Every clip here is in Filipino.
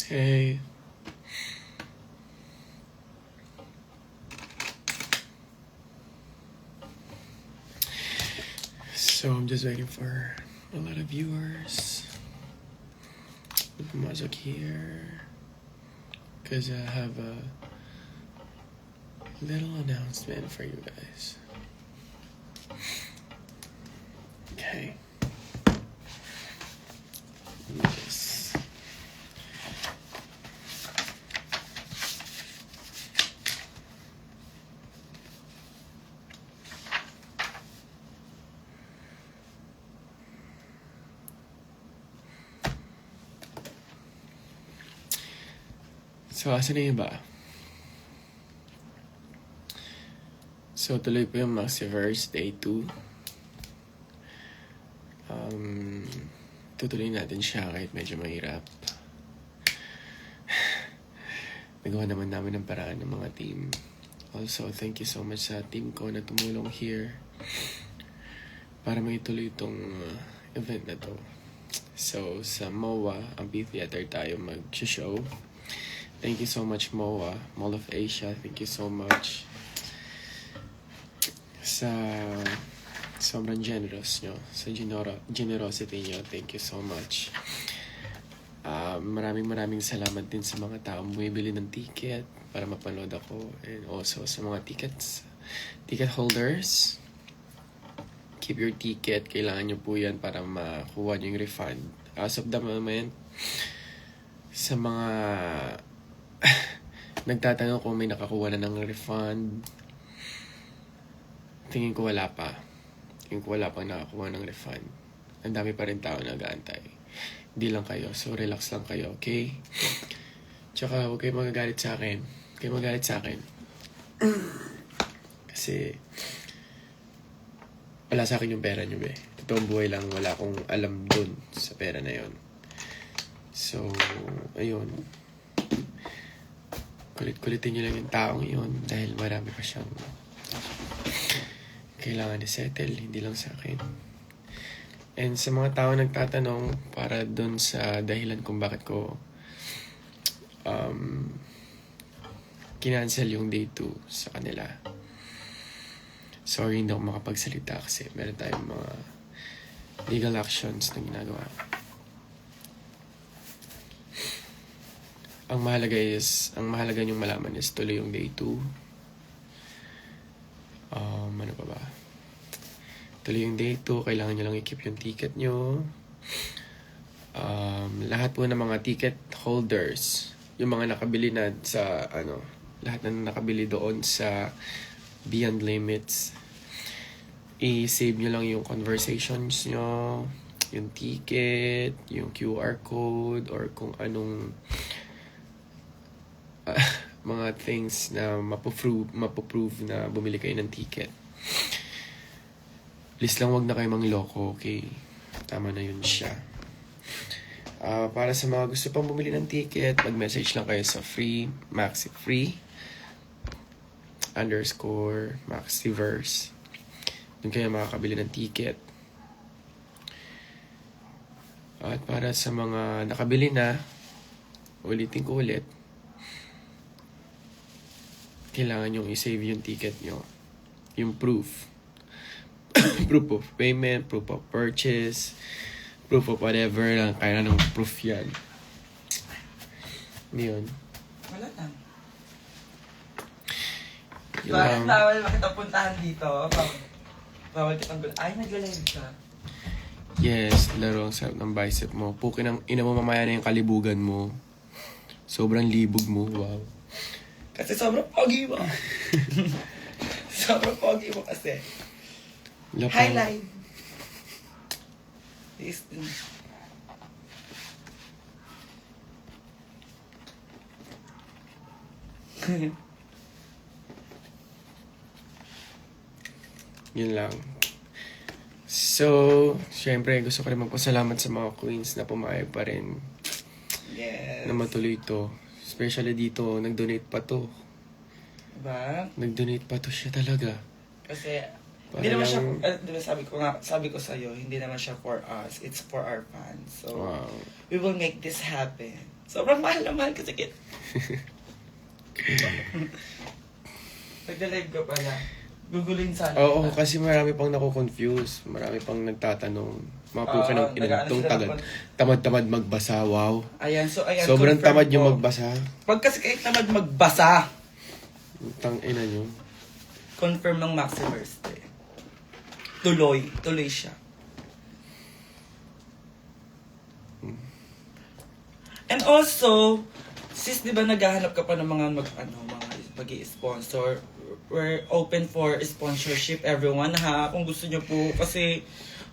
Hey. So I'm just waiting for a lot of viewers. Pumasok here because I have a little announcement for you guys. Okay. Yes. So, asan na yung iba? So, tuloy po yung Maxiverse Day 2. Tutuloy natin siya kahit medyo mahirap. Nagawa naman namin ng paraan ng mga team. Also, thank you so much sa team ko na tumulong here para maituloy itong event na to. So, sa MOA, Amphitheater tayo mag-show. Thank you so much, MOA, Mall of Asia. Thank you so much sa sobrang generous nyo, sa generosity nyo. Thank you so much. Maraming salamat din sa mga taong bumibili ng ticket para mapanood ako, and also sa mga ticket holders. Keep your ticket. Kailangan nyo po yan para makuha nyo yung refund. As of the moment, sa mga nagtatanong kung may nakakuha na ng refund, tingin ko wala pa. Tingin ko wala pang nakakuha ng refund. Ang dami pa rin tao nag-aantay. Hindi lang kayo. So, relax lang kayo, okay? Tsaka, huwag kayo magagalit sa akin. Huwag kayo magagalit sa akin. Kasi, wala sa akin yung pera nyo, be. Totoong buhay lang, wala akong alam dun sa pera na yon. So, ayun. Kulit-kulitin nyo lang yung taong yun dahil marami pa siyang kailangan i-settle, hindi lang sa akin. And sa mga tao nagtatanong para dun sa dahilan kung bakit ko kinancel yung day 2 sa kanila. Sorry, hindi ako makapagsalita kasi meron tayong mga legal actions na ginagawa. Ang mahalaga niyong malaman is tuloy yung day 2. Ano pa ba? Tuloy yung day 2, kailangan nyo lang i-keep yung ticket nyo. Lahat po ng mga ticket holders, yung mga nakabili na sa, lahat na nakabili doon sa Beyond Limits, i-save nyo lang yung conversations nyo, yung ticket, yung QR code, or kung anong mga things na mapoprove na bumili kayo ng ticket. Please lang wag na kayo mangloko, okay? Tama na yun siya. Para sa mga gusto pang bumili ng ticket, mag-message lang kayo sa _Maxiverse. Doon kayo makakabili ng ticket. At para sa mga nakabili na, ulitin ko ulit, kailangan yung i-save yung ticket nyo. Yung proof. Proof of payment, proof of purchase, proof of whatever lang. Kaya ng proof yan. Yun. Wala lang. Yung, Bawal makita puntahan dito. Bawal kitang gulo. Ay, nag-live ka. yes, laro ang sarap ng bicep mo. Pukin ang ina mo, mamaya na yung kalibugan mo. Sobrang libog mo, wow. Kasi sobrang pogi mo. Sobrang pogi mo kasi. Highlight. This. Yun lang. So, syempre, gusto ko rin magpasalamat sa mga queens na pumayag pa rin Yes. na matuloy ito. Especially dito, nag-donate pa to. Diba? Nag-donate pa to siya talaga. Kasi, Para hindi naman siya, lang- diba sabi ko sa'yo, hindi naman siya for us. It's for our fans. So, Wow. we will make this happen. Sobrang mahal na mahal kasi kit. Nagla-live ka pala. Gugulin sana. Oo, kita. kasi marami pang nako-confuse. Marami pang nagtatanong. Mga puka ng nag-ano inantong sila tagal. ng- Tamad-tamad magbasa, wow. Ayan, so ayan. Sobrang confirm tamad yung ko. magbasa. Pag kasi kayo tamad magbasa, Tang ina nyo. confirm ng Maxiverse. Tuloy. Tuloy siya. And also, sis, di ba naghahanap ka pa ng mga mag-i-sponsor? We're open for sponsorship, everyone, ha? Kung gusto nyo po. Kasi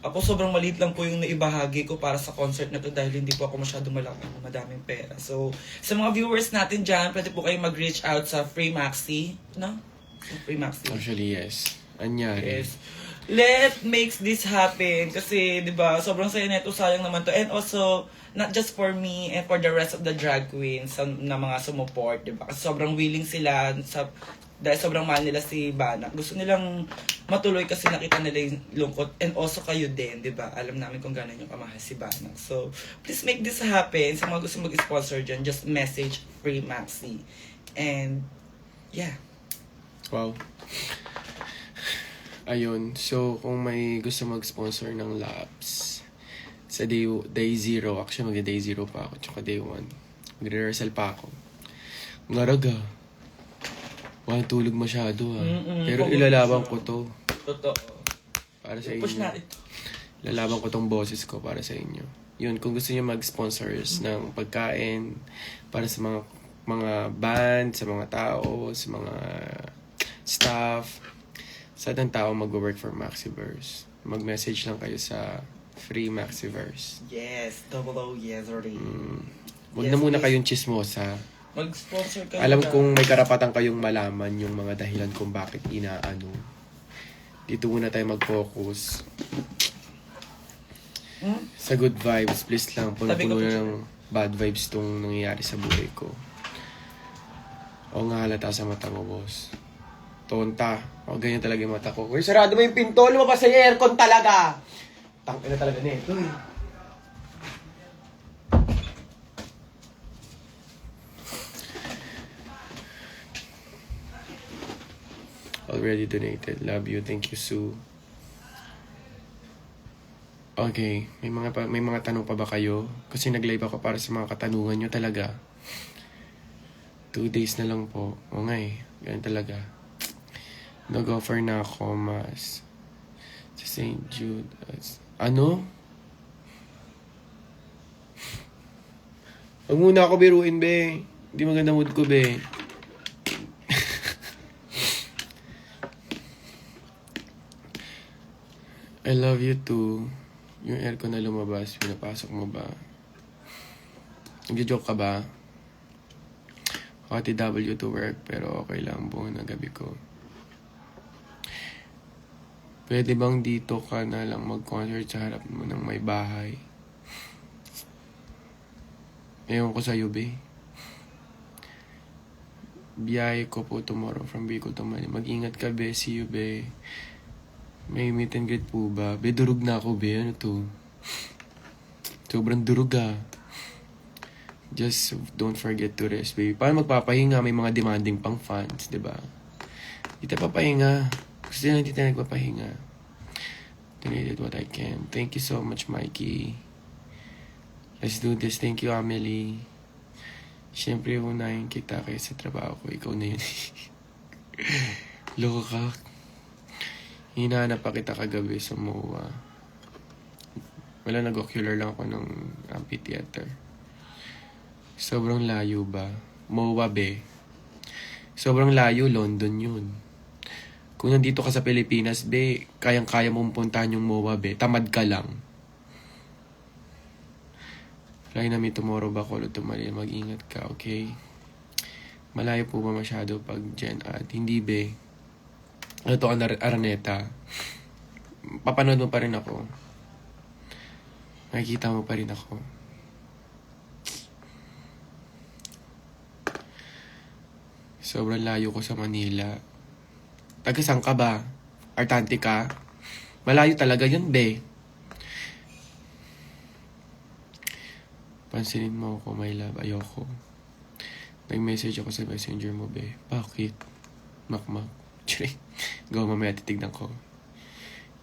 ako sobrang maliit lang po yung naibahagi ko para sa concert na to dahil hindi po ako masyadong madaming pera. So, sa mga viewers natin dyan, pwede po kayo mag-reach out sa Free Maxi, no? Sa Free Maxi. Actually, yes. Anyari. Yes. Let makes this happen. Kasi, di ba, sobrang saya nito, sayang naman to. And also, not just for me and for the rest of the drag queens na mga sumuport, di ba? Kasi sobrang willing sila dahil sobrang mahal nila si Bana. Gusto nilang matuloy kasi nakita nila yung lungkot. And also kayo din, di ba? Alam namin kung gano'n yung kamahal si Bana. So, please make this happen. Sa mga gusto mag-sponsor dyan, just message Free Maxi. And, yeah. Wow. Ayun. So, kung may gusto mag-sponsor ng labs, sa day 0, actually mag-day 0 pa ako, tsaka day 1. Mag-rehearsal pa ako. Ngaraga. Walang tulog masyado ha. Pero ilalaban ko to. Totoo. Para sa Push inyo. natin. Lalaban ko tong boses ko para sa inyo. Yun, kung gusto niyo mag-sponsors ng pagkain, para sa mga band, sa mga tao, sa mga staff, sa ng tao mag-work for Maxiverse. Mag-message lang kayo sa Free Maxiverse. Yes, yes already. Huwag Yes, na muna please. kayong chismosa. Mag-sponsor kayo. Alam dyan. kong may karapatan kayong malaman yung mga dahilan kung bakit inaano. Dito muna tayo mag-focus. Sa good vibes, please lang. Sabi ko Puno-puno po na siya. ng bad vibes tong nangyayari sa buhay ko. O nga halata sa mata mo, boss. Tonta. O ganyan talaga yung mata ko. Uy, sarado mo yung pinto. Lumabas sa aircon talaga. Tangina talaga nito eh. Already donated. Love you. Thank you, Sue. Okay, may mga tanong pa ba kayo? Kasi nag-live ako para sa mga katanungan nyo talaga. 2 days na lang po. O nga eh, ganyan talaga. Nag-offer na ako mas sa St. Jude. Ano? Huwag muna ako biruin, be. Hindi maganda mood ko, be. I love you too. Yung aircon na lumabas, pinapasok mo ba? Nag-joke ka ba? OTW to work, pero okay lang buo na gabi ko. Pwede bang dito ka na lang mag-concert sa harap mo ng may bahay? Ewan ko sa'yo, be. Biyahe ko po tomorrow from Bicol to Manila. Mag-ingat ka, be. See you, be. May meet and greet po ba? Be, durug na ako, be. Ano to? Sobrang durug, ah. Just don't forget to rest, baby. Paano magpapahinga? May mga demanding pang fans, di ba? Hindi tayo papahinga. Gusto nila hindi tayo nagpapahinga. Donated what I can. Thank you so much, Mikey. Let's do this. Thank you, Amelie. Siyempre, unahin kita kayo sa trabaho ko. Ikaw na yun. Loko ka. Hinahanap pa kita kagabi sa MOA. Wala, nag-ocular lang ako ng amphitheater. Sobrang layo ba? MOA, be. Sobrang layo, London yun. Kung nandito ka sa Pilipinas, be, kayang-kaya mong puntahan yung MOA, be. Tamad ka lang. Fly na me tomorrow ba, Kolo Tumalia? Mag-ingat ka, okay? Malayo po ba masyado pag Gen Ad? Hindi, be. Ano to, Araneta? Papanood mo pa rin ako. Makikita mo pa rin ako. Sobrang layo ko sa Manila. Taga-saan ka ba? Artante ka? Malayo talaga yun, be. Pansinin mo ako, my love. Ayoko. Nag-message ako sa messenger mo, be. Bakit? Makmak. Tsure. Go, mamaya titignan ko.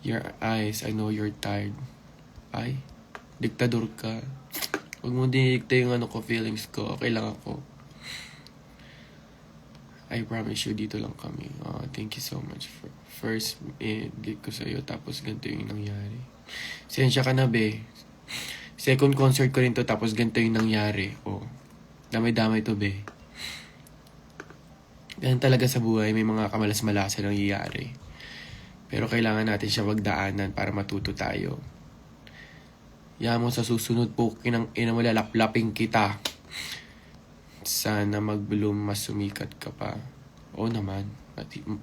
Your eyes, I know you're tired. Ay, diktador ka. Huwag mo dinikta yung feelings ko. Okay lang ako. I promise you, dito lang kami. Thank you so much. First, get ko sa'yo, tapos ganito yung nangyari. Sensya ka na, be. Second concert ko rin to, tapos ganito yung nangyari. Damay-damay to, be. Ganun talaga sa buhay, may mga kamalas-malasan ang nangyayari. Pero kailangan natin siya magdaanan para matuto tayo. Yaman mo sa susunod po, ina mo lalaplaping kita. Sana mag-bloom, mas sumikat ka pa. Oo naman,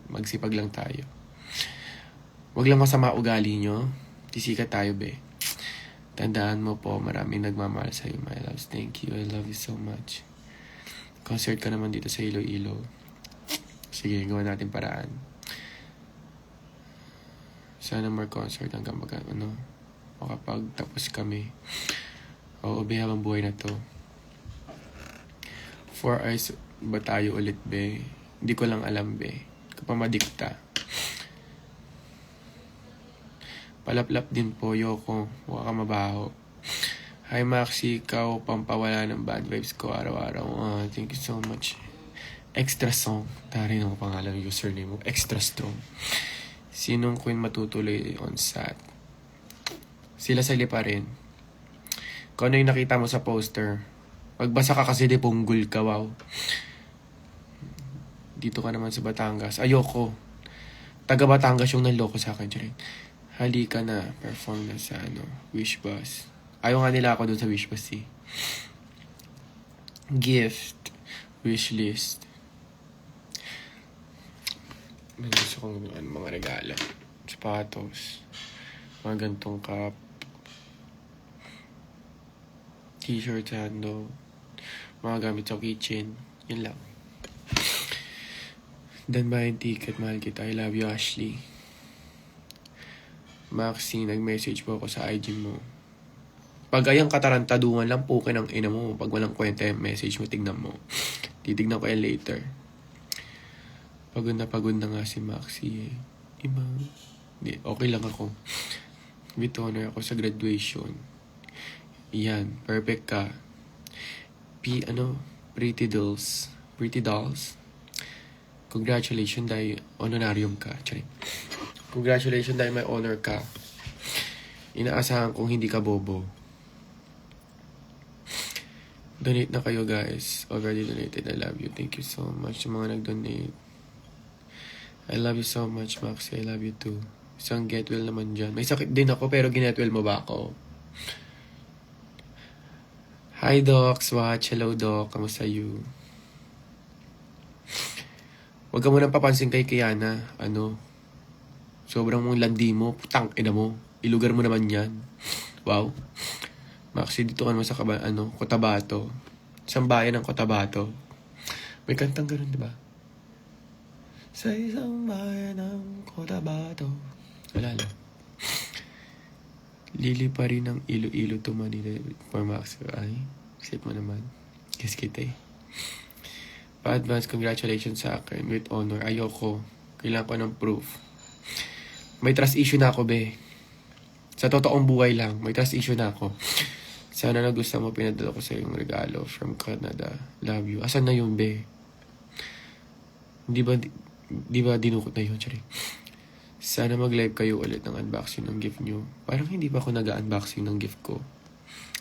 magsipag lang tayo. Huwag lang masama ugali nyo. Tisikat tayo, be. Tandaan mo po, maraming nagmamahal sa'yo, my loves. Thank you, I love you so much. Concert ka naman dito sa Iloilo. Sige, gawa natin paraan. Sana more concert hanggang makapagtapos kami. Oo, be, habang buhay na to. 4 hours ba tayo ulit, be? Hindi ko lang alam, be. Kapamadikta. Palaplap din po, Yoko. Huwag ka mabaho. Hi, Maxi. Ikaw, pampawala ng bad vibes ko araw-araw. Thank you so much. Extra song. Tari ng pangalan, username mo. Extra strong. Sinong queen matutuloy on sat? Sila pa rin. Kung ano yung nakita mo sa poster, magbasa ka kasi di punggol ka, wow. Dito ka naman sa Batangas. Ayoko. Taga Batangas yung nanloko sa akin. Diyan. Halika na. Perform na sa Wish Bus. Ayaw nga nila ako dun sa Wish Bus, eh. Gift. Wish list. May gusto kong mga regalo. Sapatos. Mga gantong cup. T-shirt, handle. Mga gamit sa kitchen. Yun lang. Dan ba yung ticket? Mahal kita. I love you, Ashley. Maxi, nag-message po ako sa IG mo. Pag ayang katarantaduhan lang po ng ina mo. Pag walang kwenta yung message mo, tignan mo. Titignan ko yan later. Pagod na nga si Maxi, eh. Hindi, okay lang ako. With honor ako sa graduation. Yan, perfect ka. Pretty dolls. Pretty dolls. Congratulations dahil honorarium ka. Charing. Congratulations dahil may honor ka. Inaasahan kong hindi ka bobo. Donate na kayo, guys. Already donated. I love you. Thank you so much sa mga nag-donate. I love you so much, Maxi. I love you too. Isang get well naman dyan. May sakit din ako, pero ginet well mo ba ako? Hi, Docs. Watch. Hello, Doc. Kamusta you? Huwag ka munang papansin kay Kiana. Sobrang mong landi mo. Putang ina mo. Ilugar mo naman yan. Wow. Maxi, dito ka naman sa Cotabato. Isang bayan ng Cotabato. May kantang ganun, di ba? Sa isang bayan ng Cotabato. Wala lang. Lili pa rin ng Iloilo to Manila for Max. Ay, sip mo naman. Kiss kita, eh. Pa-advance, congratulations sa akin. With honor. Ayoko. Kailangan ko ng proof. May trust issue na ako, be. Sa totoong buhay lang, may trust issue na ako. Sana nagustuhan mo, pinadala ko sa yung regalo from Canada. Love you. Asan na yun, be? Di ba dinukot na yun, Chari? Sana mag-live kayo ulit ng unboxing ng gift nyo. Parang hindi pa ako nag-unboxing ng gift ko.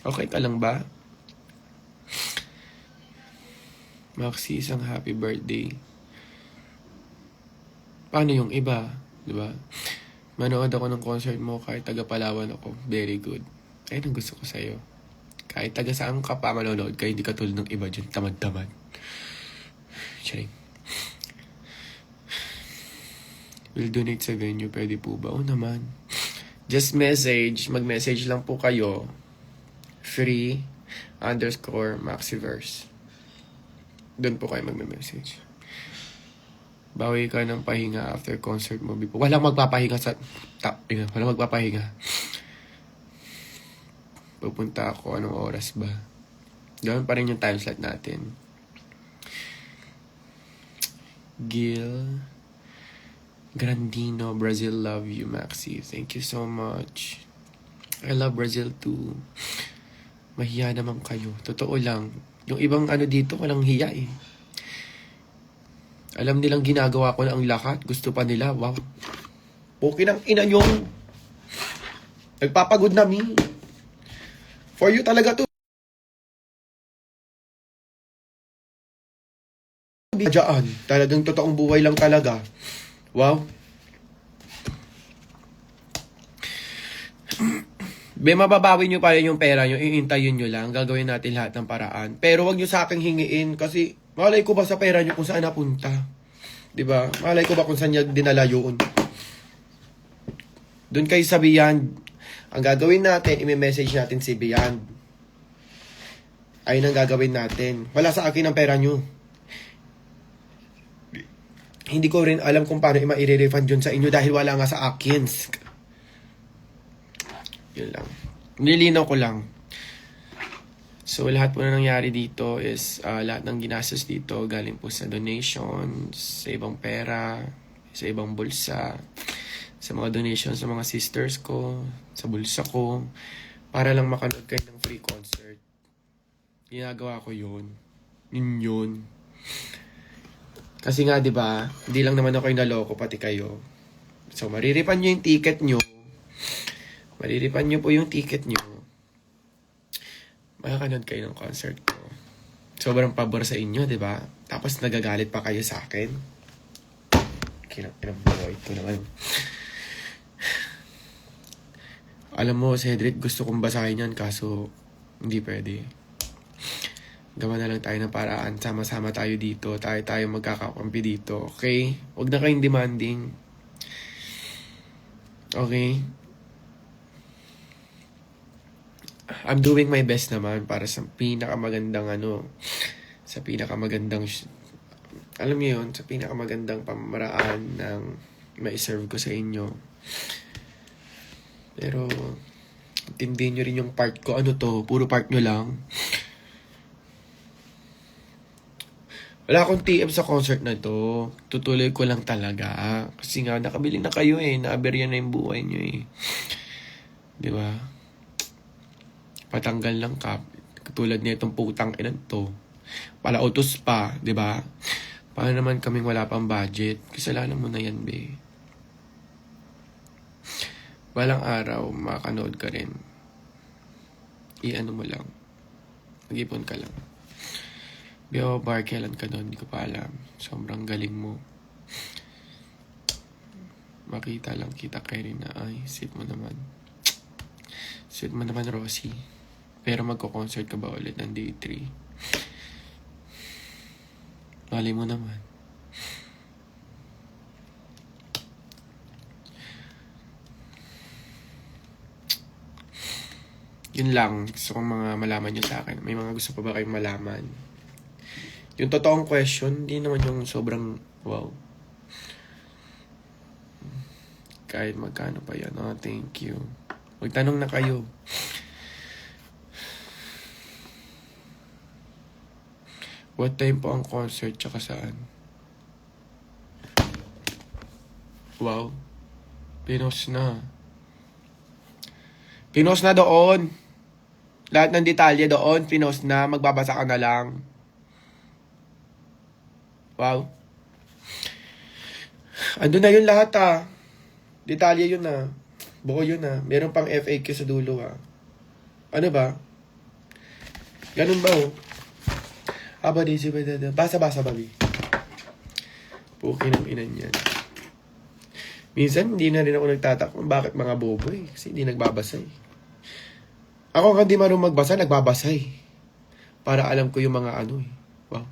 Okay ka lang ba? Maxi, isang happy birthday. Paano yung iba? Diba? Manood ako ng concert mo kahit taga Palawan ako. Very good. Ayun ang gusto ko sa'yo. Kahit taga saan ka pa manonood ka, hindi ka tulad ng iba dyan. Tamad-tamad. Charing. Will donate sa venue. Pwede po ba? Oo naman. Just message. Mag-message lang po kayo. free_Maxiverse. Doon po kayo mag-message. Bawi ka ng pahinga after concert mo. Walang magpapahinga sa... Walang magpapahinga. Pupunta ako. Anong oras ba? Gawin pa rin yung time slot natin. Gil Grandino, Brazil, love you, Maxi. Thank you so much. I love Brazil too. Mahiya naman kayo. Totoo lang. Yung ibang dito, walang hiya eh. Alam nilang ginagawa ko na ang lahat. Gusto pa nila. Wow. Okay ng ina yung nagpapagod na mi. For you talaga to. Diyan. Talagang totoong buhay lang talaga. Wow. Mababawi nyo pa yung pera nyo, iintayin nyo lang, gagawin natin lahat ng paraan. Pero wag nyo sa akin hingiin kasi malay ko ba sa pera nyo kung saan napunta? Diba? Malay ko ba kung saan niya dinala yun? Doon kayo sa Beyond. Ang gagawin natin, i-message natin si Beyond. Ayun ang gagawin natin. Wala sa akin ang pera nyo. Hindi ko rin alam kung paano i-refund yun sa inyo dahil wala nga sa akin. Yun lang. Nilinaw ko lang. So, lahat po na nangyari dito is lahat ng ginastos dito galing po sa donations, sa ibang pera, sa ibang bulsa, sa mga donations sa mga sisters ko, sa bulsa ko, para lang makanood kayo ng free concert. Ginagawa ko yun. Yun. Kasi nga, di ba, hindi lang naman ako yung naloko, pati kayo. So, mariripan nyo yung ticket nyo. Mariripan nyo po yung ticket nyo. Makakanood kayo ng concert ko. Sobrang pabor sa inyo, di ba? Tapos nagagalit pa kayo sa akin. Kinang ito naman. Alam mo, Cedric, gusto kong basahin yan, kaso hindi pwede. Gawa na lang tayo ng paraan. Sama-sama tayo dito. Tayo magkakakampi dito. Okay? Huwag na kayong demanding. Okay? I'm doing my best naman para sa pinakamagandang sa pinakamagandang alam niyo yun, sa pinakamagandang pamamaraan ng ma-serve ko sa inyo. Pero intindihin nyo rin yung part ko. Ano to? Puro part nyo lang. Wala akong TM sa concert na to. Tutuloy ko lang talaga. Kasi nga, nakabili na kayo eh. Naaberya na yung buhay nyo eh. Di ba? Patanggal lang ka. Katulad na itong putang inan to. Palautos pa. Di ba? Paano naman kaming wala pang budget? Kasalanan mo na yan, be. Walang araw, makakanood ka rin. I-ano mo lang. Mag-ipon ka lang. Bio bar, kailan ka doon? Hindi ko pa alam. Sobrang galing mo. Makita lang kita kay rin na, ay, sweet mo naman. Sweet mo naman, Rosie. Pero magko-concert ka ba ulit ng day 3? Mali mo naman. Yun lang. Gusto kong mga malaman nyo sa akin. May mga gusto pa ba kayong malaman? Yung totoong question, hindi naman yung sobrang wow. Kahit magkano pa yan. Oh, thank you. Magtanong na kayo. What time po ang concert tsaka saan? Wow. Pinos na. Pinos na doon. Lahat ng detalye doon, pinos na. Magbabasa ka na lang. Wow. Ando na yun lahat Detalye yun Buo yun Meron pang FAQ sa dulo Ano ba? Ganun ba Aba di si basa-basa babi. Puki ng inan yan. Minsan hindi na rin ako nagtatakot bakit mga bobo kasi hindi nagbabasa Ako hindi marunong magbasa, nagbabasa para alam ko yung mga Wow.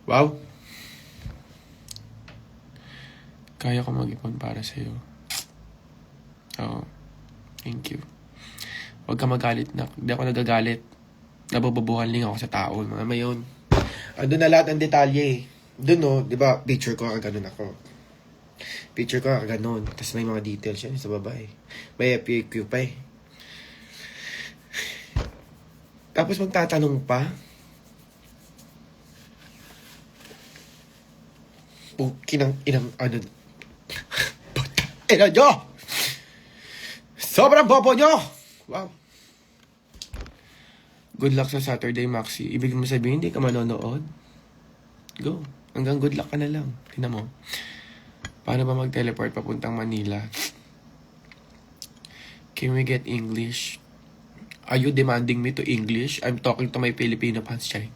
Wow. Kaya ko mag-ipon para sa'yo. Oo. Thank you. Huwag ka magalit na. Hindi ako nagagalit. Nabababuhan lang ako sa tao. Mga mayon. Andun na lahat ng detalye Doon di ba, picture ko kaganon ako. Picture ko kaganon. Tapos may mga details yan sa baba May FAQ pa Tapos magtatanong pa. Kinang inang ano. Ina nyo! Sobrang bobo nyo! Wow. Good luck sa Saturday, Maxi. Ibig mo sabihin, hindi ka manonood? Go. Hanggang good luck ka na lang. Tingnan mo. Paano ba mag-teleport papuntang Manila? Can we get English? Are you demanding me to English? I'm talking to my Filipino fans, Charing.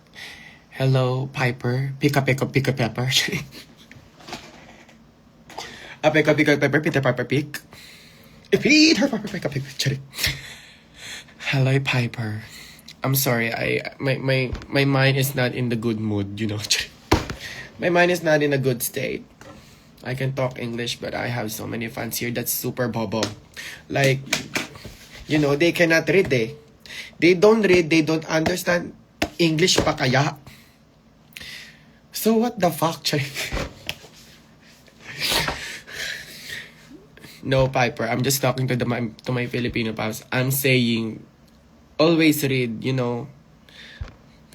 Hello, Piper. Pika pepper. Charing. Pika pepper, Peter Piper pick. Peter Piper, pika pepper. Charing. Hello, Piper. I'm sorry. My mind is not in the good mood, you know. My mind is not in a good state. I can talk English, but I have so many fans here that's super bobo. Like, you know, they cannot read, eh. They don't read, they don't understand English pa kaya. So what the fuck, Chay? No, Piper, I'm just talking to my Filipino pals. I'm saying, always read, you know,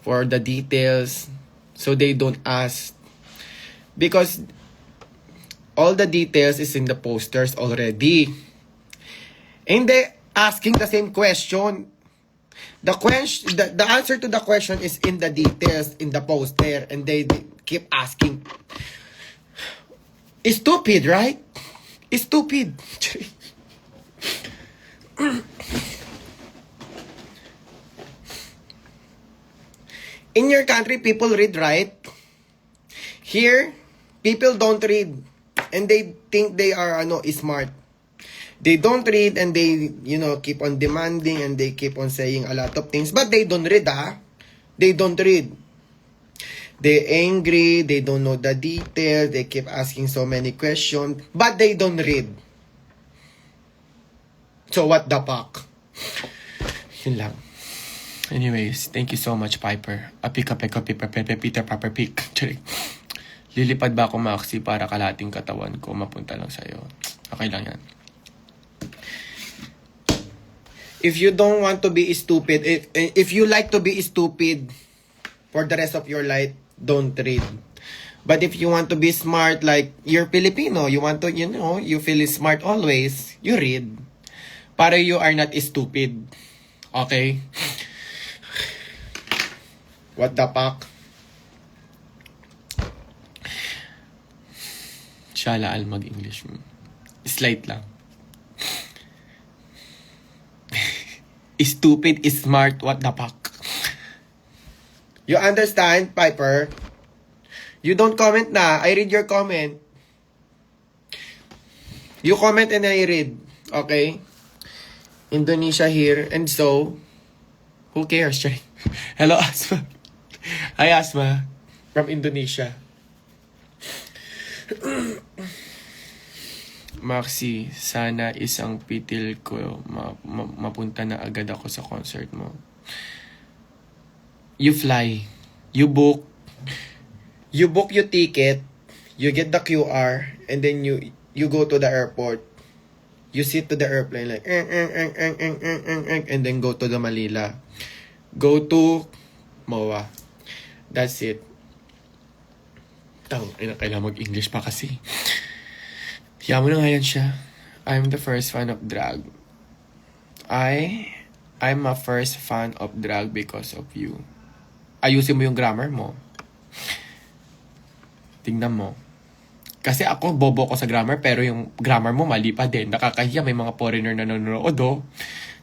for the details, so they don't ask. Because all the details is in the posters already. And they asking the same question. The answer to the question is in the details, in the poster, and they keep asking. It's stupid, right? It's stupid. In your country, people read, right? Here, people don't read. And they think they are smart. They don't read and they, keep on demanding and they keep on saying a lot of things. But they don't read, They don't read. They're angry, they don't know the details, they keep asking so many questions, but they don't read. So what the fuck? Yun lang. Anyways, thank you so much, Piper. Peter Piper pick. Lilipad ba ako, Maxi, para kalating katawan ko mapunta lang sa'yo? Okay lang yan. If you don't want to be stupid, if you like to be stupid for the rest of your life, don't read. But if you want to be smart, like you're Filipino, you want to, you feel smart always, you read. Para you are not stupid. Okay? What the fuck? Shala al mag-English. Slight lang. Stupid is smart. What the fuck? You understand, Piper? You don't comment na. I read your comment. You comment and I read. Okay? Indonesia here. And so, who cares? Hello, Asma. Hi, Asma. From Indonesia. Maxi, sana isang pitil ko mapunta na agad ako sa concert mo. You fly. You book your ticket, you get the QR, and then you go to the airport. You sit to the airplane like and then go to the Manila. Go to MOA. That's it. Kailangan mag-English pa kasi. Hiya mo na nga yan siya. I'm the first fan of drag. I'm a first fan of drag because of you. Ayusin mo yung grammar mo. Tingnan mo. Kasi ako, bobo ko sa grammar, pero yung grammar mo mali pa din. Nakakahiya, may mga foreigner na nanonood, oh.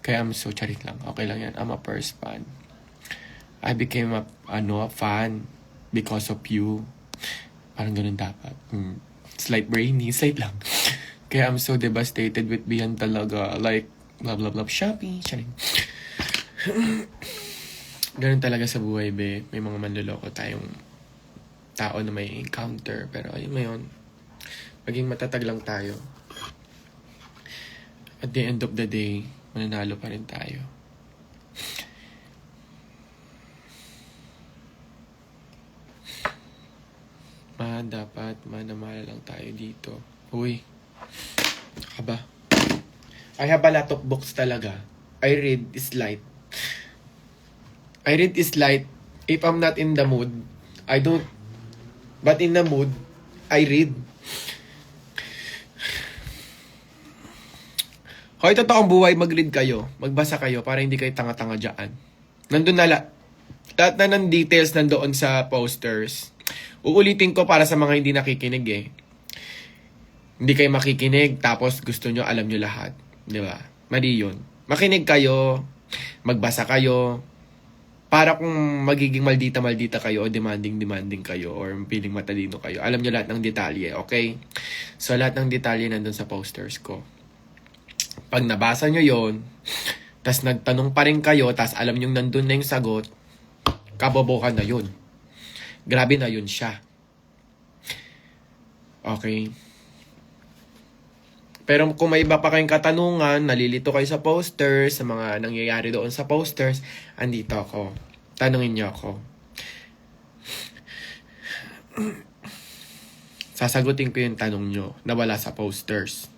Kaya I'm so charit lang. Okay lang yan. I'm a first fan. I became a fan because of you. Parang ganun dapat. Slight brainy, slight lang. Kaya I'm so devastated with Bian talaga. Like, blah blah blah, Shopee, charing. Ganun talaga sa buhay, be. May mga manloloko tayong tao na may encounter. Pero ayun mo yun. Maging matatag lang tayo. At the end of the day, mananalo pa rin tayo. Dapat manamala lang tayo dito. Uy. Aba. I have a lot of books talaga. I read is light. I read is light. If I'm not in the mood, I don't. But in the mood, I read. Hoy, totoong buhay, mag-read kayo. Magbasa kayo para hindi kayo tanga-tanga dyan. Nandun na lahat na ng details nandoon sa posters. Uulitin ko para sa mga hindi nakikinig eh. Hindi kayo makikinig, tapos gusto nyo, alam nyo lahat. Di ba? Mali yun. Makinig kayo, magbasa kayo, para kung magiging maldita kayo o demanding kayo or feeling matalino kayo, alam nyo lahat ng detalye, okay? So, lahat ng detalye nandun sa posters ko. Pag nabasa nyo yon, tas nagtanong pa rin kayo, tas alam nyo nandun na yung sagot, kabobohan na yun. Grabe na yun siya. Okay? Pero kung may iba pa kayong katanungan, nalilito kayo sa posters, sa mga nangyayari doon sa posters, andito ako. Tanungin niyo ako. Sasagutin ko yung tanong nyo na wala sa posters.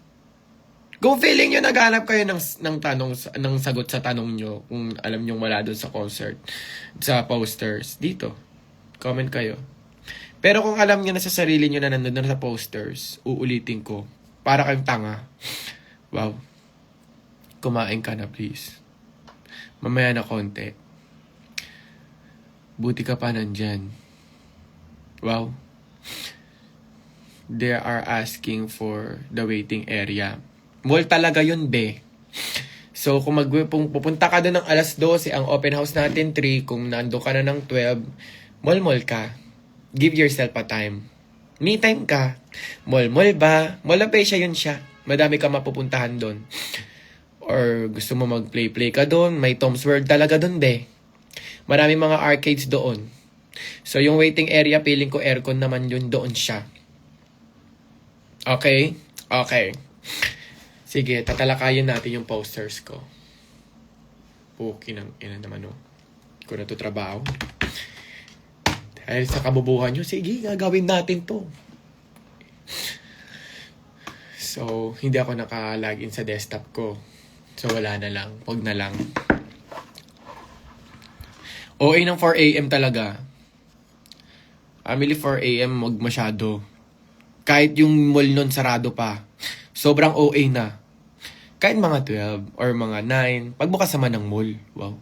Kung feeling nyo naghanap kayo ng sagot sa tanong nyo, kung alam nyo wala doon sa concert, sa posters, dito. Comment kayo. Pero kung alam nyo na sa sarili nyo na nandun na sa posters, uulitin ko. Para kayong tanga. Wow. Kumain ka na, please. Mamaya na konti. Buti ka pa nandyan. Wow. They are asking for the waiting area. Mall talaga yun, be. So, kung pupunta ka doon ng alas 12, ang open house natin 3, kung nando ka na ng 12, mall ka. Give yourself a time. Me time ka. Mall ba? Mall siya yun siya. Madami ka mapupuntahan doon. Or gusto mo mag-play ka doon, may Tom's World talaga doon, be. Marami mga arcades doon. So, yung waiting area, feeling ko aircon naman yun, doon siya. Okay? Okay. Sige, tatalakayin natin yung posters ko. Puki ng ina naman, no? Kung na to trabaho. Dahil sa kabubuhan nyo, sige, gagawin natin to. So, hindi ako naka-login sa desktop ko. So, wala na lang. Huwag na lang. OA ng 4 AM talaga. Family 4 AM, wag masyado. Kahit yung mall nun sarado pa. Sobrang OA na. Kahit mga 12 or mga 9. Pagbukas naman ng mall. Wow.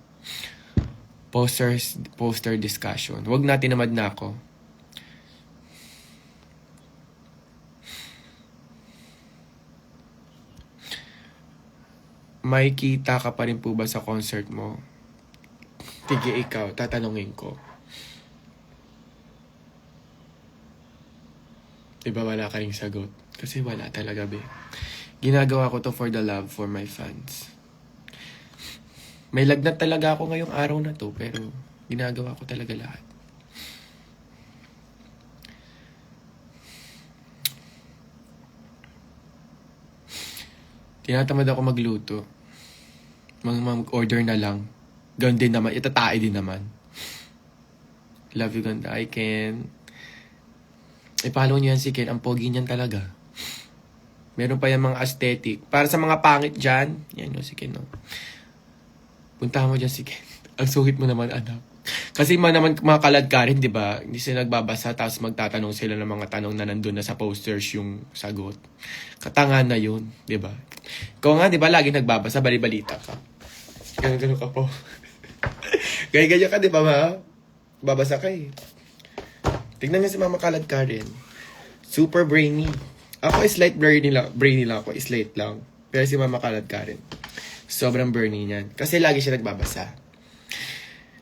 Poster discussion. Wag natin namad na ako. May kita ka pa rin po ba sa concert mo? Tige ikaw, tatanungin ko. Diba wala ka ring sagot? Kasi wala talaga, be. Ginagawa ko to for the love for my fans. May lagnat talaga ako ngayong araw na to, pero ginagawa ko talaga lahat. Tinatamad ako magluto. Mag-order na lang. Gawin din naman, itatae din naman. Love you, ganda. I can. I-follow niyo yan si Ken. Ang pogi niyan talaga. Meron pa yung mga aesthetic. Para sa mga pangit dyan, yan no, si Ken, no. Puntahan mo dyan si Ken. Ang suhit mo naman, anak. Kasi naman mga kaladkarin, di ba? Hindi sila nagbabasa, tapos magtatanong sila ng mga tanong na nandun na sa posters yung sagot. Katangan na yun, di ba? Ikaw nga, di ba, lagi nagbabasa, balibalita ka. Ganun ka po. Gaya-gaya ka, di ba, ma? Babasa ka eh. Tignan niyo si Mama Kaladkarin. Super brainy. Ako is light brainy lang ako. Is late lang. Pero si Mama Kaladkarin, sobrang brainy niyan. Kasi lagi siya nagbabasa.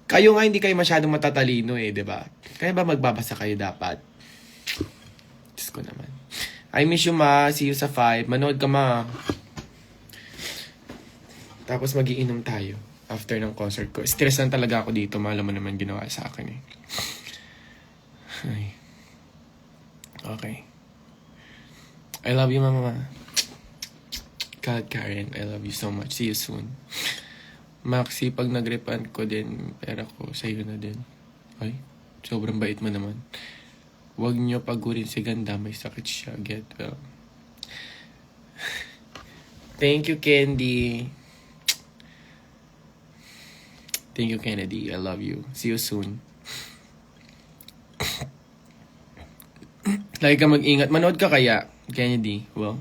Kayo nga hindi kayo masyadong matatalino eh, di ba? Kaya ba magbabasa kayo dapat? Diyos ko naman. I miss you, ma. See you sa 5. Manood ka, ma. Tapos magiinom tayo after ng concert ko. Stress lang talaga ako dito. Malam mo naman ginawa sa akin eh. Ay. Okay. I love you, mama. God, Karen, I love you so much. See you soon. Maxi, pag nag-refund ko din, pera ko, sa'yo na din. Ay, sobrang bait mo naman. Huwag niyo pagurin si Ganda, may sakit siya. Get well. Thank you, Candy. Thank you, Kennedy. I love you. See you soon. Lagi ka mag-ingat. Manood ka kaya, Kennedy? Well,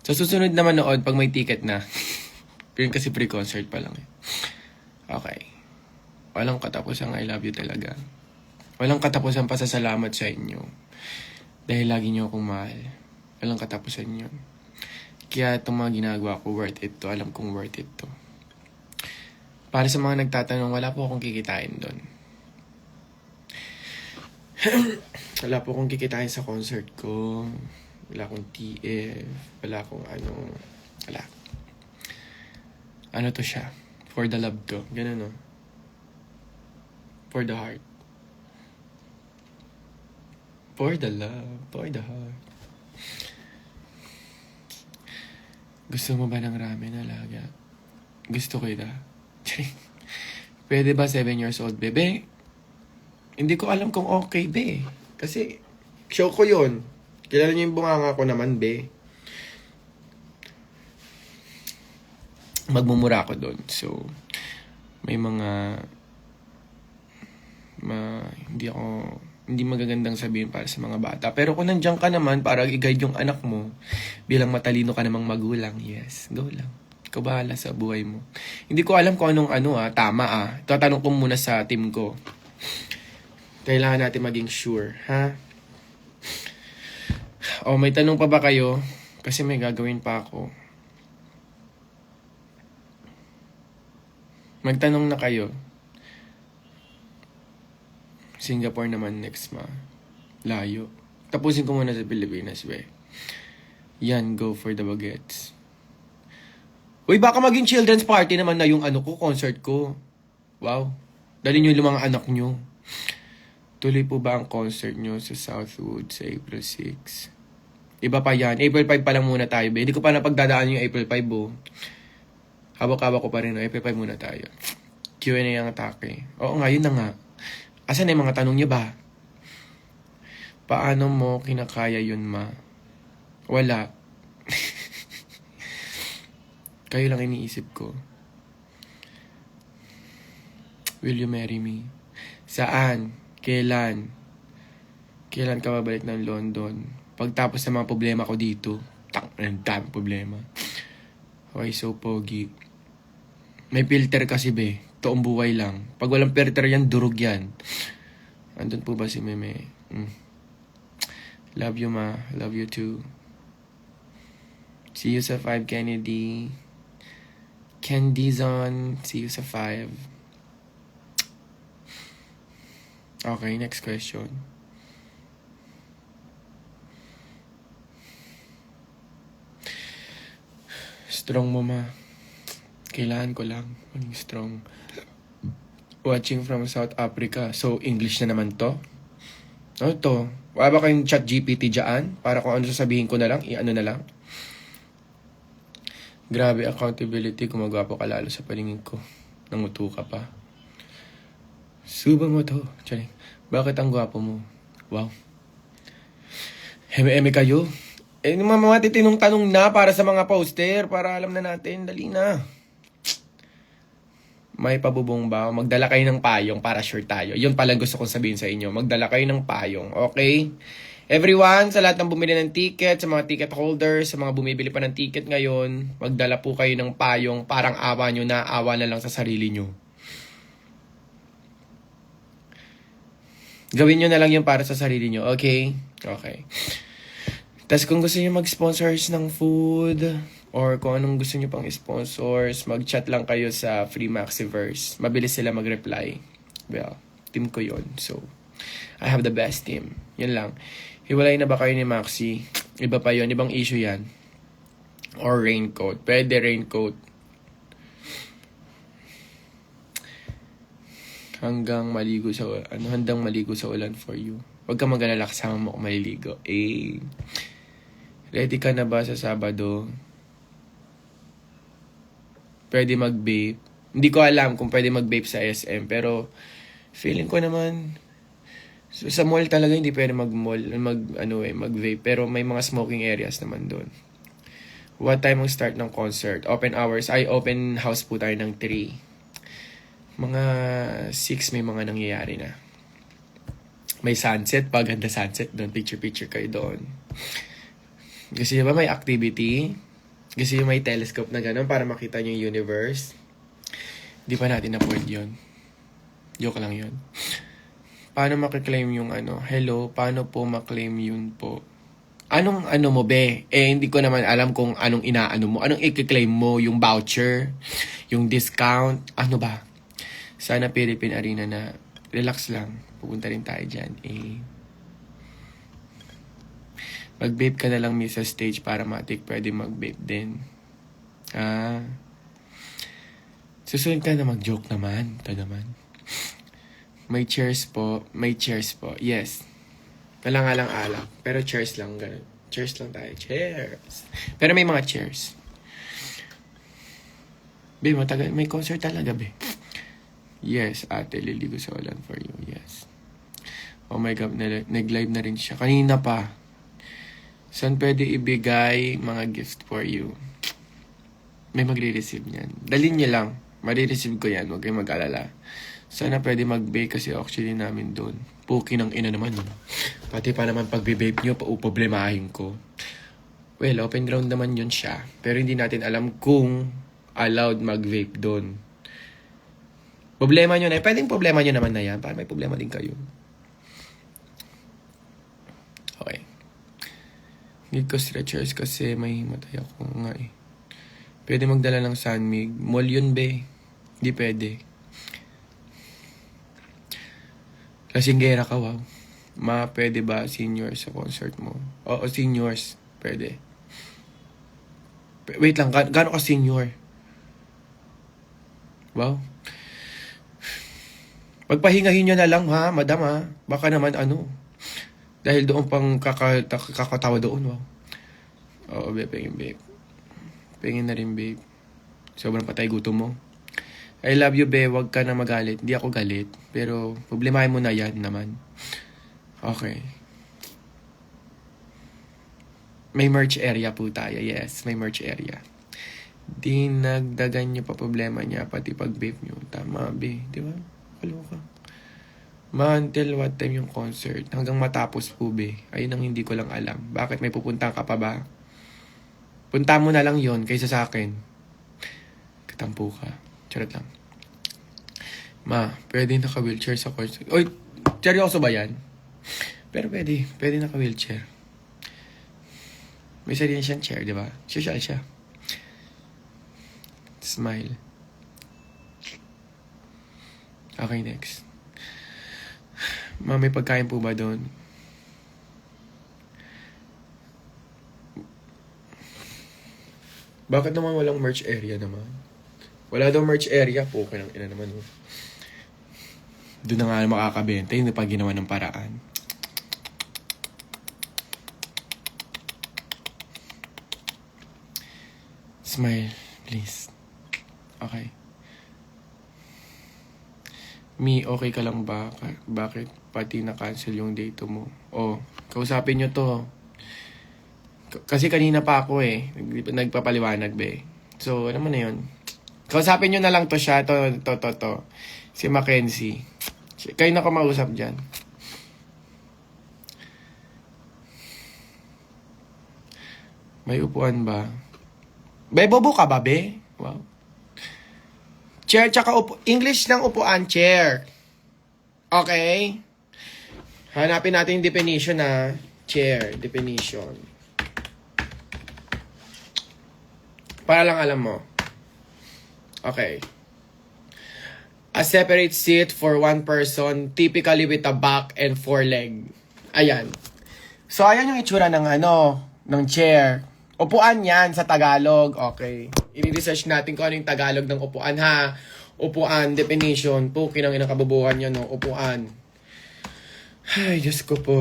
sa susunod na manood pag may ticket na. Yun kasi pre-concert pa lang eh. Okay. Walang katapusan. I love you talaga. Walang katapusan pasasalamat sa inyo. Dahil lagi niyo akong mahal. Walang katapusan yun. Kaya itong mga ginagawa ko, worth it to. Alam kong worth it to. Para sa mga nagtatanong, wala po akong kikitain doon. Wala po akong kikitain sa concert ko. Wala akong TF. Wala akong ano. Wala. Ano to siya? For the love to. Ganun, no? For the heart. For the love. For the heart. Gusto mo ba ng ramen alaga? Gusto ko ito. Pwede ba 7 years old, bebe? Hindi ko alam kung okay, be. Kasi, show ko yun. Kilala niyo yung bunganga ko naman, be. Magmumura ako doon. So, may mga hindi magagandang sabihin para sa mga bata. Pero kung nandiyan ka naman para i-guide yung anak mo, bilang matalino ka namang magulang, yes, go lang. Ikaw bahala sa buhay mo. Hindi ko alam kung anong tama. Tatanong ko muna sa team ko. Kailangan natin maging sure, ha? O, may tanong pa ba kayo? Kasi may gagawin pa ako. Magtanong na kayo. Singapore naman next layo. Tapusin ko muna sa Pilipinas, we. Yan, go for the bagets. Uy, baka maging children's party naman na yung concert ko. Wow. Dali nyo yung mga anak nyo. Tuloy po ba ang concert nyo sa Southwood sa April 6? Iba pa yan. April 5 pa lang muna tayo, be. Hindi ko pa napagdadaan yung April 5, oh. Hawak-hawak ko pa rin, April 5 muna tayo. Q&A ang atake. Oo nga, yun na nga. Asan na yung mga tanong niyo ba? Paano mo kinakaya yun, ma? Wala. Kayo lang iniisip ko. Will you marry me? Saan? Kailan? Kailan ka babalik ng London? Pagtapos ng mga problema ko dito. Ang daming problema. Okay, so pogi. May filter kasi, be. Toong buhay lang. Pag walang filter yan, durog yan. Andun po ba si Meme? Love you, ma. Love you too. See you sa 5, Kennedy. Candy's on. See you sa 5. Okay, next question. Strong mo, ma. Kailangan ko lang maging strong. Watching from South Africa. So, English na naman to? Ano to? Wala ba kayong chat GPT dyan? Para kung ano sasabihin ko na lang, i-ano na lang? Grabe, accountability. Gumagwapo ka lalo sa paningin ko. Nanguto ka pa. Subang mo to. Charing. Bakit ang gwapo mo? Wow. Heme-eme kayo. Mga matitinong tanong na para sa mga poster. Para alam na natin. Dali na. May pabubong ba? Magdala kayo ng payong para sure tayo. Yun palang gusto kong sabihin sa inyo. Magdala kayo ng payong. Okay? Everyone, sa lahat ng bumili ng ticket, sa mga ticket holders, sa mga bumibili pa ng ticket ngayon, magdala po kayo ng payong. Parang awa nyo na, awa na lang sa sarili nyo. Gawin nyo na lang yun para sa sarili nyo. Okay? Okay. Tapos kung gusto nyo mag-sponsors ng food, or kung anong gusto nyo pang sponsors, mag-chat lang kayo sa Free Maxiverse. Mabilis sila mag-reply. Well, team ko yon. So, I have the best team. Yun lang. Hiwalay na ba kayo ni Maxi? Iba pa yon. Ibang issue yan. Or raincoat. Pwede raincoat. Handang maligo sa ulan for you. Huwag ka mag-alala, kasama mo kung maliligo. Ready ka na ba sa Sabado? Pwede mag-vape. Hindi ko alam kung pwede mag-vape sa SM, pero feeling ko naman sa mall talaga hindi pwede mag-vape, pero may mga smoking areas naman doon. What time ang start ng concert? Open hours. Open house po tayo ng 3. Mga 6 may mga nangyayari na. May sunset, paganda sunset doon. Picture-picture kayo doon. Kasi ba may activity? Kasi may telescope na gano'n para makita nyo yung universe. Di pa natin na-point yun. Joke lang yun. Paano makiklaim yung ano? Hello, paano po maklaim yun po? Anong ano mo, be? Hindi ko naman alam kung anong inaano mo. Anong i-claim mo? Yung voucher? Yung discount? Ano ba? Sana Philippine Arena na relax lang. Pupunta rin tayo dyan. Mag-vape ka na lang miss sa stage para matik. Pwede mag-vape din. Susunod ka na mag-joke naman. Ito naman. May chairs po. May chairs po. Yes. Wala nga lang alak. Pero chairs lang. Ganun. Chairs lang tayo. Chairs. Pero may mga chairs. Be, matagal. May concert talaga, be. Yes, ate, liligo sa ulan for you. Yes. Oh my God, nag-live na rin siya. Kanina pa. Saan pwede ibigay mga gift for you? May magre-receive niyan. Dalhin niyo lang. Mare-receive ko yan. Huwag kayong mag-alala. Sana pwede mag-bake kasi actually namin doon. Puki ng ina naman. Pati pa naman pag-vape nyo, pauproblemahin ko. Well, open ground naman yun siya. Pero hindi natin alam kung allowed mag-vape doon. Problema nyo na. Pwedeng problema nyo naman na yan. Para may problema din kayo. Okay. Need ko stretchers kasi may himatay ako nga eh. Pwede magdala ng Sunmig. Mall yun, be. Hindi pwede. Lasinggera ka, wow. Pwede ba seniors sa concert mo? Oo, seniors. Pwede. Wait lang, gaano ka senior? Wow. Pagpahingahin nyo na lang, ha, madam, ha? Baka naman, dahil doon pang kakatawa doon, wow. Oo, babe, babe. Pengin na rin, babe. Sobrang patay gutom mo. I love you, babe. Huwag ka na magalit. Hindi ako galit. Pero, problemahin mo na yan naman. Okay. May merch area po tayo. Yes, may merch area. Di nagdagan nyo pa problema niya, pati pag-vape nyo. Tama, babe. Di ba? Kaloka. Until what time yung concert? Hanggang matapos po, be. Ayun ang hindi ko lang alam. Bakit may pupunta ka pa ba? Punta mo na lang yon kaysa sa akin. Katampo ka. Charot lang. Ma, pwede naka-wheelchair sa concert. Oy, seryoso ba yan? Pero pwede naka-wheelchair. May sarili siyang chair, di ba? Social siya. Smile. Okay, next. Ma, may pagkain po ba doon? Bakit naman walang merch area naman? Wala daw merch area po. Okay lang, ina naman. Doon na nga makakabenta yung pag ginawa ng paraan. Smile, please. Okay. Mi, okay ka lang ba? Bakit pati na-cancel yung date mo? Oh, kausapin nyo to. Kasi kanina pa ako eh. Nagpapaliwanag, be. So, ano mo na yun? Kausapin nyo na lang to siya. To. Si Mackenzie. Kayo na kumausap dyan. May upuan ba? Be, bobo ka ba, be? Wow. Chair, tsaka English ng upuan, chair. Okay? Hanapin natin yung definition na chair. Definition. Para lang alam mo. Okay. A separate seat for one person, typically with a back and four leg. Ayan. So, ayan yung itsura ng ng chair. Upuan yan sa Tagalog. Okay. I-research natin kung ano yung Tagalog ng upuan, ha? Upuan, definition. Pukin ang inakabubuhan nyo, no? Upuan. Ay, Diyos ko po.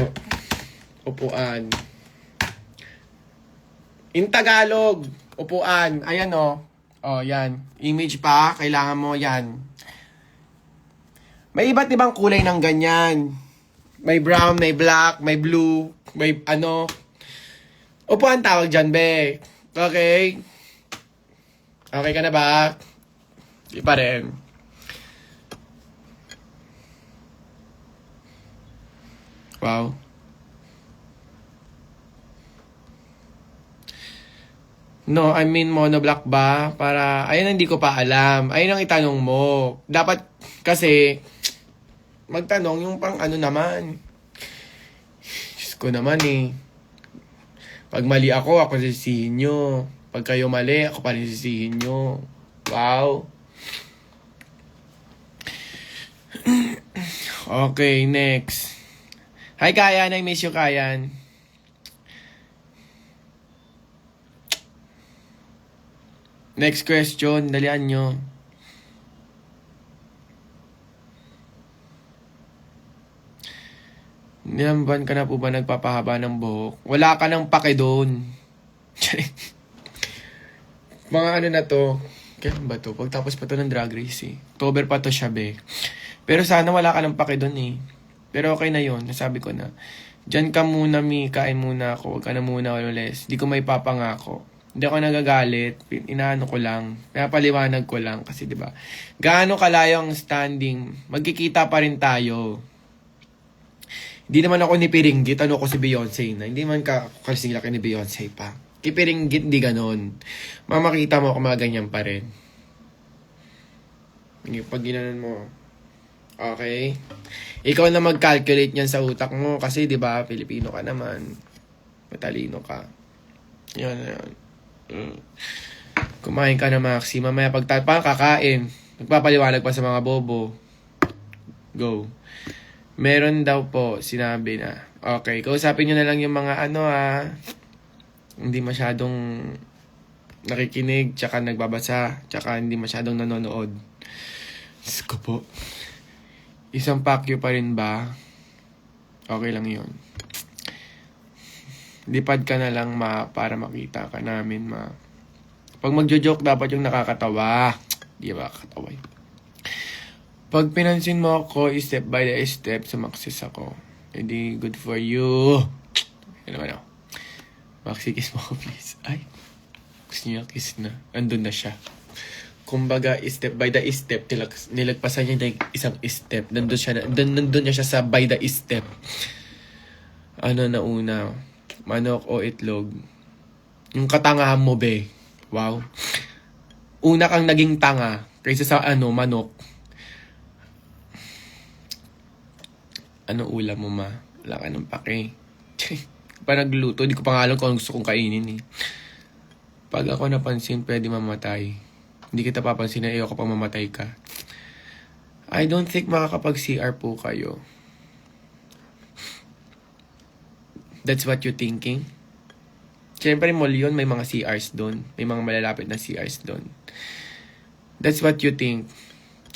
Upuan. In Tagalog, upuan. Ayan, no? Oh, yan. Image pa. Kailangan mo yan. May iba't ibang kulay ng ganyan. May brown, may black, may blue, may upuan tawag dyan, be. Okay? Okay ka na ba? Di pa rin. Wow. No, I mean monoblock ba? Para, ayun hindi ko pa alam. Ayun ang itanong mo. Dapat, kasi, magtanong yung pang ano naman. Diyos ko naman eh. Pag mali ako sisihin nyo. Pag kayo mali, ako pa rin sisihin nyo. Wow. Okay, next. Hi, Kayan. I miss you, Kayan. Next question. Dalian nyo. Ilang buwan ka na po ba nagpapahaba ng buhok? Wala ka nang pake doon. Mga ano na to. Kailan ba to? Pagtapos pa to ng Drag Race eh. October pa to siya, be. Pero sana wala ka nang pake doon eh. Pero okay na yun. Nasabi ko na. Diyan ka muna, Mi. Kain muna ako. Huwag ka na muna ulit. Di ko may papangako. Hindi ako nagagalit. Inaano ko lang. Kaya paliwanag ko lang. Kasi diba, gaano kalayo ang standing, magkikita pa rin tayo. Hindi naman ako ni Piringgit. Ano ko si Beyonce na. Hindi man kasi laki ni Beyonce pa. Kay Piringgit, di ganon. Mamakita mo ako mga ganyan pa rin. Pag ginanon mo. Okay? Ikaw na mag-calculate niyan sa utak mo. Kasi diba, Pilipino ka naman. Matalino ka. Yan. Kumain ka na, Maxi. Mamaya kakain. Nagpapaliwanag pa sa mga bobo. Go. Meron daw po, sinabi na. Okay, kausapin nyo na lang yung mga hindi masyadong nakikinig, tsaka nagbabasa, tsaka hindi masyadong nanonood. Diyos ko po. Isang pakyo pa rin ba? Okay lang yun. Lipad ka na lang, para makita ka namin, Pag magjo-joke, dapat yung nakakatawa. Di ba, kakatawa yun. Pag pinansin mo ako, step by step, sumakses ako. Hindi good for you. Ano naman ako. Maxi, kiss mo ako, please. Ay, gusto niya kiss na. Andun na siya. Kumbaga, step by the step, nilagpasan niya na isang step. Nandun niya siya sa by the step. Ano na una? Manok o itlog? Yung katangahan mo, be. Wow. Una kang naging tanga kaysa sa manok. Ano ulam mo, ma? Wala ka ng pake. Pa nagluto, di ko pa nga alam kung anong gusto kong kainin eh. Pag ako napansin, pwede mamatay. Hindi kita papansin na ayoko pang mamatay ka. I don't think makakapag-CR po kayo. That's what you thinking? Siyempre, mall yun, may mga CRs doon. May mga malalapit na CRs doon. That's what you think.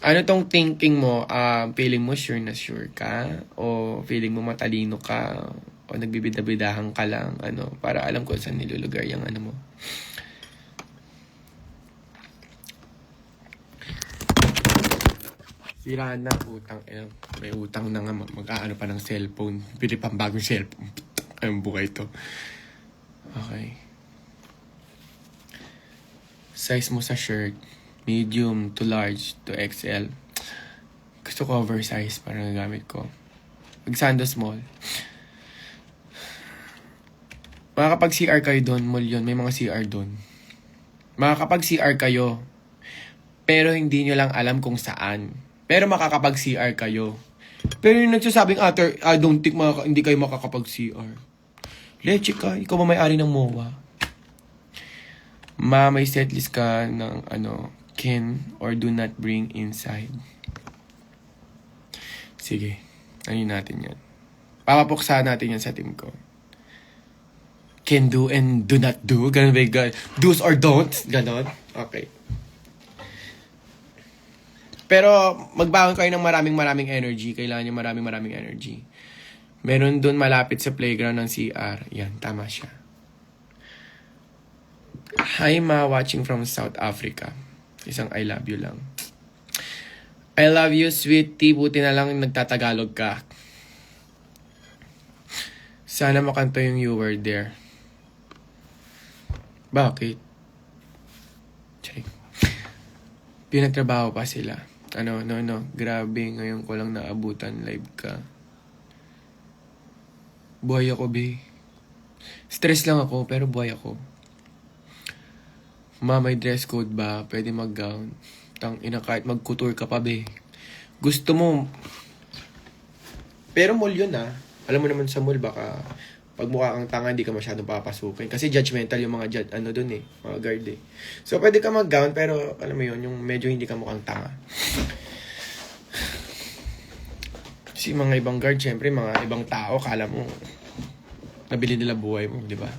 Ano tong thinking mo? Feeling mo sure na sure ka? O feeling mo matalino ka? O nagbibida-bidahan ka lang? Para alam ko saan nilulugar yung mo. Sira na, utang. May utang na nga, mag-aano pa ng cellphone. Pili pang bagong cellphone. Ayong buhay to. Okay. Size mo sa shirt. Medium to large to XL. Gusto ko oversize para nagamit ko. Magsando small. Makakapag-CR kayo doon, mall yun. May mga CR doon. Makakapag-CR kayo. Pero hindi nyo lang alam kung saan. Pero makakapag-CR kayo. Pero yung nagsasabing, I don't think hindi kayo makakapag-CR. Leche ka, ikaw ba may-ari ng MOA? May setlist ka ng can or do not bring inside. Sige, natin yan. Papapuksahan natin yan sa team ko. Can do and do not do. Ganun ba yung do's or don'ts? Ganon? Okay. Pero magbaon kayo ng maraming energy. Kailangan nyo maraming energy. Meron dun malapit sa playground ng CR. Yan, tama siya. Hi, Ma. Watching from South Africa. Isang I love you lang. I love you, sweetie. Buti na lang nagtatagalog ka. Sana makanto yung you were there. Bakit? Check. Pinagtrabaho pa sila. No. Grabe, ngayon ko lang naabutan live ka. Buhay ako, be. Stress lang ako, pero buhay ako. Ma, may dress code ba? Pwede mag-gown. Tang ina, kahit mag-couture ka pa, be. Gusto mo. Pero mall yun, ah. Alam mo naman sa mall, baka pag mukha kang tanga, hindi ka masyadong papasukin. Kasi judgmental yung mga dun eh. Mga guard eh. So, pwede ka mag-gown, pero alam mo yun, yung medyo hindi ka mukhang tanga. Kasi mga ibang guard, syempre, mga ibang tao, kala mo, nabili nila buhay mo, di ba?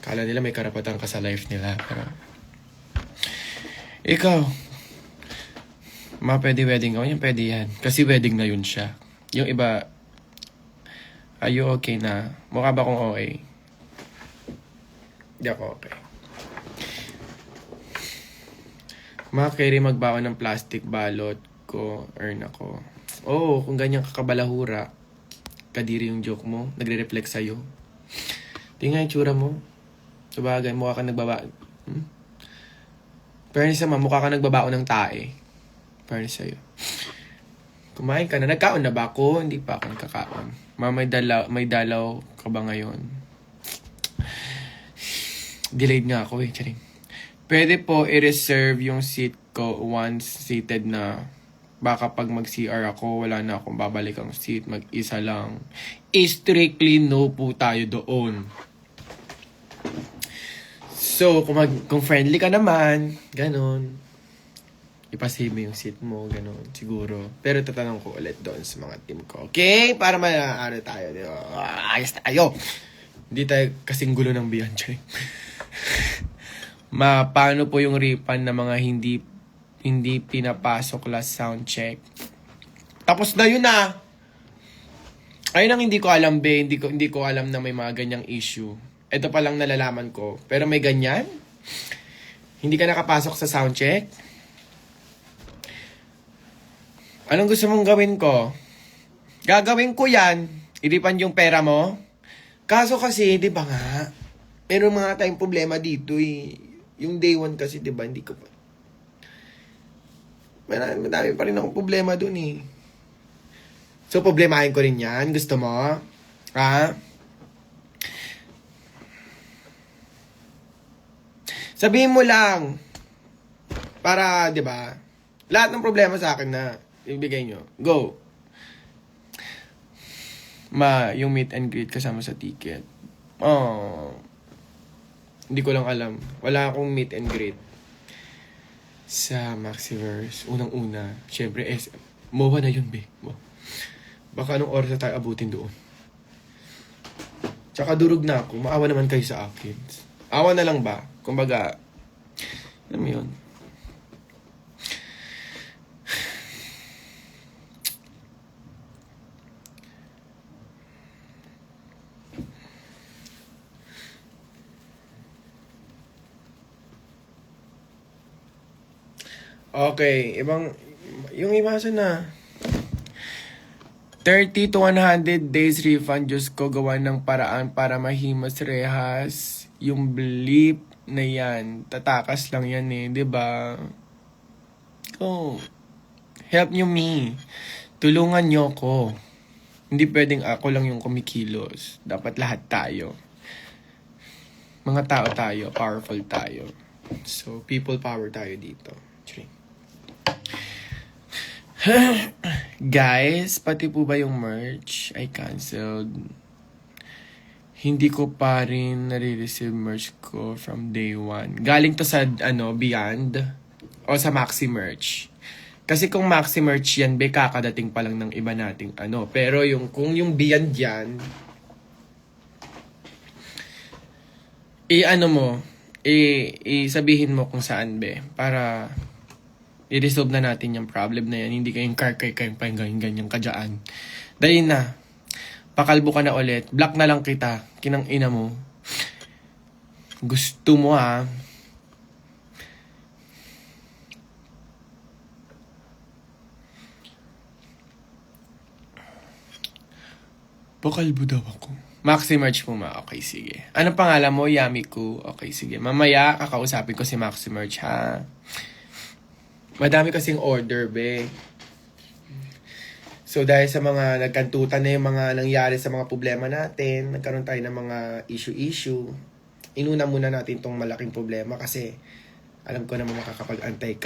Kala nila may karapatan ka sa life nila. Pero, ikaw, pwede wedding ako, yung pwede yan. Kasi wedding na yun siya. Yung iba, are you okay na? Mukha ba akong okay? Hindi ako okay. Carry magbaon ng plastic balot ko, earn ako. Oo, kung ganyan kakabalahura, kadiri yung joke mo, nagre-reflect sa'yo. Tingnan yung tsura mo. Sabagay, mukha ka Fairness naman, mukha ka nagbabao ng tae. Fairness sa'yo. Kumain ka na. Nagkaon na ba ako? Hindi pa ako nagkakaon. May dalaw ka ba ngayon? Delayed nga ako eh. Charing. Pwede po i-reserve yung seat ko once seated na. Baka pag mag-CR ako, wala na akong babalik ang seat. Mag-isa lang. Strictly no po tayo doon. So, kung friendly ka naman, ganun. Ipasave mo yung seat mo, ganun, siguro. Pero tatanong ko ulit doon sa mga team ko. Okay? Para ano tayo, di ba? Ayos tayo. Hindi tayo kasing gulo ng Beyonce. Paano po yung refund na mga hindi pinapasok last sound check? Tapos na yun ah. Ayun ang hindi ko alam, be. Hindi ko alam na may mga ganyang issue. Ito pa lang nalalaman ko. Pero may ganyan? Hindi ka nakapasok sa sound check? Anong gusto mong gawin ko? Gagawin ko yan. I-refund yung pera mo. Kaso kasi, di ba nga? Meron mga tayong problema dito eh. Yung day one kasi, di ba, hindi ko pa. Madami pa rin akong problema dun eh. So, problemahin ko rin yan. Gusto mo? Ha? Sabihin mo lang. Para, di ba? Lahat ng problema sa akin na ibigay nyo. Go. Yung meet and greet kasama sa ticket. Oh. Hindi ko lang alam. Wala akong meet and greet. Sa Maxiverse. Unang-una. Siyempre, MOA na yun, be. Baka anong oras na tayo abutin doon. Tsaka durog na ako. Maawa naman kayo sa akin. Awa na lang ba? Kumbaga, alam mo yun. Okay, yung iwasan na. 30 to 100 days refund. Diyos ko, gawa ng paraan para mahimas rehas. Yung bleep na yan. Tatakas lang yan eh, di ba? Oh, help nyo me. Tulungan nyo ko. Hindi pwedeng ako lang yung kumikilos. Dapat lahat tayo. Mga tao tayo. Powerful tayo. So, people power tayo dito. Guys, pati po ba yung merch ay canceled? Hindi ko pa rin nare-receive merch ko from day one. Galing to sa Beyond o sa Maxi Merch. Kasi kung Maxi Merch yan, kakadating pa lang ng iba nating Pero kung yung Beyond yan, sabihin mo kung saan, para i-resolve na natin yung problem na yan. Hindi kayong ganyang kadyaan. Dahil na, pakalbo ka na ulit. Block na lang kita. Kinang ina mo. Gusto mo ha. Pakalbo daw ako. Maxi Merch mo Okay, sige. Anong pangalan mo? Yamiku. Okay, sige. Mamaya, kakausapin ko si Maxi Merch, ha? Madami kasing order, be. So dahil sa mga nagkantutan na yung mga nangyari sa mga problema natin, nagkaroon tayo ng mga issue, inuna muna natin tong malaking problema kasi alam ko naman makakapag-antay ka